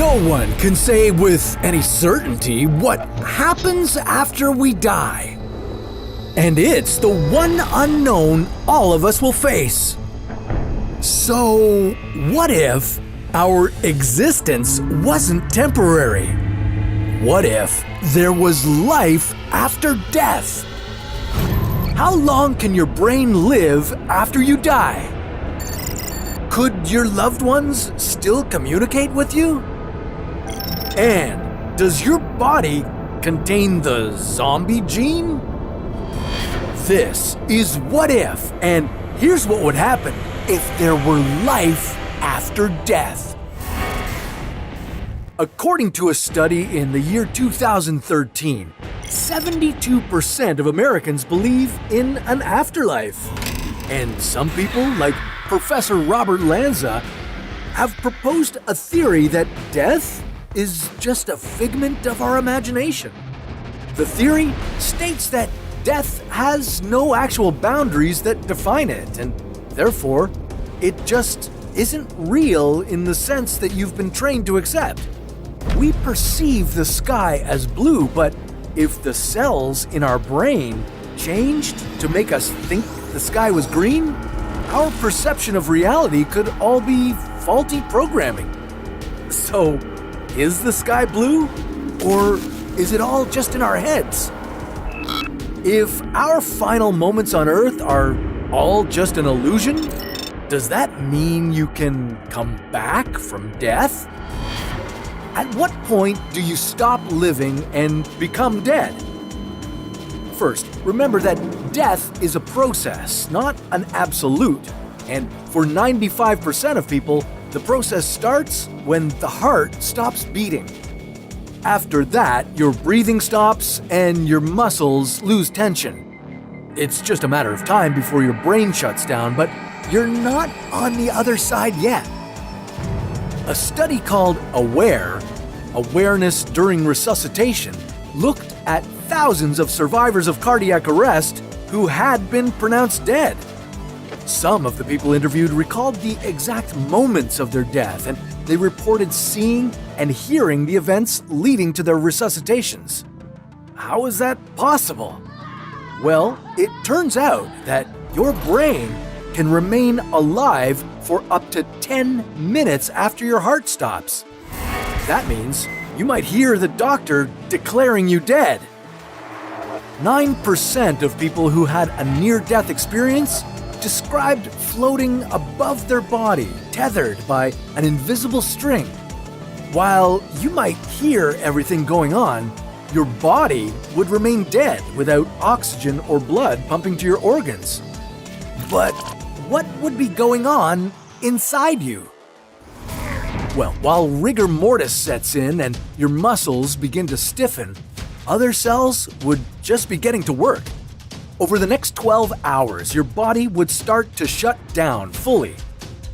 No one can say with any certainty what happens after we die. And it's the one unknown all of us will face. So, what if our existence wasn't temporary? What if there was life after death? How long can your brain live after you die? Could your loved ones still communicate with you? And does your body contain the zombie gene? This is What If, and here's what would happen if there were life after death. According to a study in the year 2013, 72% of Americans believe in an afterlife. And some people, like Professor Robert Lanza, have proposed a theory that death is just a figment of our imagination. The theory states that death has no actual boundaries that define it, and therefore, it just isn't real in the sense that you've been trained to accept. We perceive the sky as blue, but if the cells in our brain changed to make us think the sky was green, our perception of reality could all be faulty programming. So, is the sky blue? Or is it all just in our heads? If our final moments on Earth are all just an illusion, does that mean you can come back from death? At what point do you stop living and become dead? First, remember that death is a process, not an absolute. And for 95% of people, the process starts when the heart stops beating. After that, your breathing stops and your muscles lose tension. It's just a matter of time before your brain shuts down, but you're not on the other side yet. A study called AWARE, Awareness During Resuscitation, looked at thousands of survivors of cardiac arrest who had been pronounced dead. Some of the people interviewed recalled the exact moments of their death, and they reported seeing and hearing the events leading to their resuscitations. How is that possible? Well, it turns out that your brain can remain alive for up to 10 minutes after your heart stops. That means you might hear the doctor declaring you dead. 9% of people who had a near-death experience described floating above their body, tethered by an invisible string. While you might hear everything going on, your body would remain dead without oxygen or blood pumping to your organs. But what would be going on inside you? Well, while rigor mortis sets in and your muscles begin to stiffen, other cells would just be getting to work. Over the next 12 hours, your body would start to shut down fully.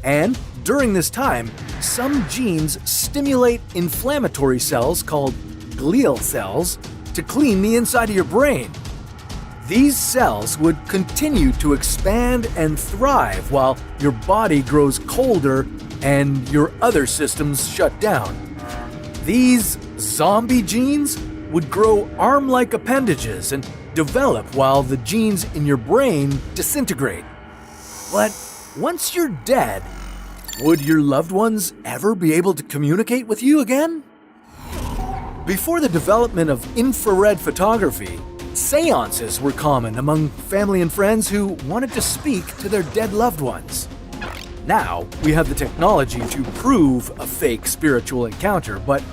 And during this time, some genes stimulate inflammatory cells called glial cells to clean the inside of your brain. These cells would continue to expand and thrive while your body grows colder and your other systems shut down. These zombie genes would grow arm-like appendages and develop while the genes in your brain disintegrate. But once you're dead, would your loved ones ever be able to communicate with you again? Before the development of infrared photography, seances were common among family and friends who wanted to speak to their dead loved ones. Now, we have the technology to prove a fake spiritual encounter, but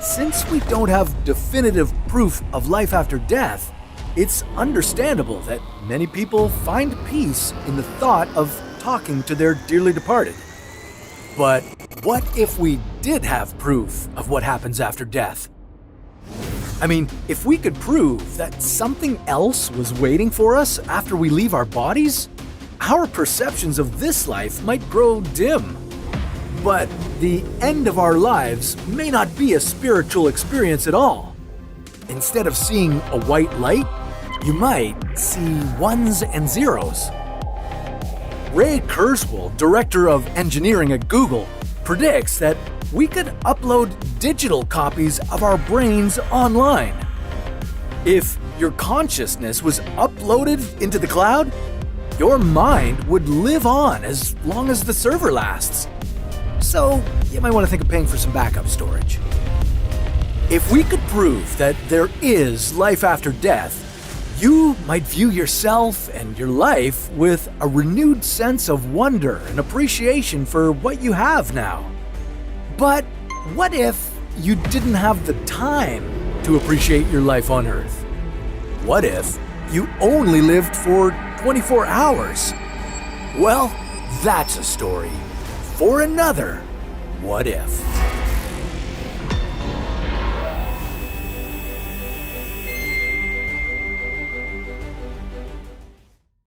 since we don't have definitive proof of life after death, it's understandable that many people find peace in the thought of talking to their dearly departed. But what if we did have proof of what happens after death? I mean, if we could prove that something else was waiting for us after we leave our bodies, our perceptions of this life might grow dim. But the end of our lives may not be a spiritual experience at all. Instead of seeing a white light, you might see ones and zeros. Ray Kurzweil, director of engineering at Google, predicts that we could upload digital copies of our brains online. If your consciousness was uploaded into the cloud, your mind would live on as long as the server lasts. So you might want to think of paying for some backup storage. If we could prove that there is life after death, you might view yourself and your life with a renewed sense of wonder and appreciation for what you have now. But what if you didn't have the time to appreciate your life on Earth? What if you only lived for 24 hours? Well, that's a story for another What If.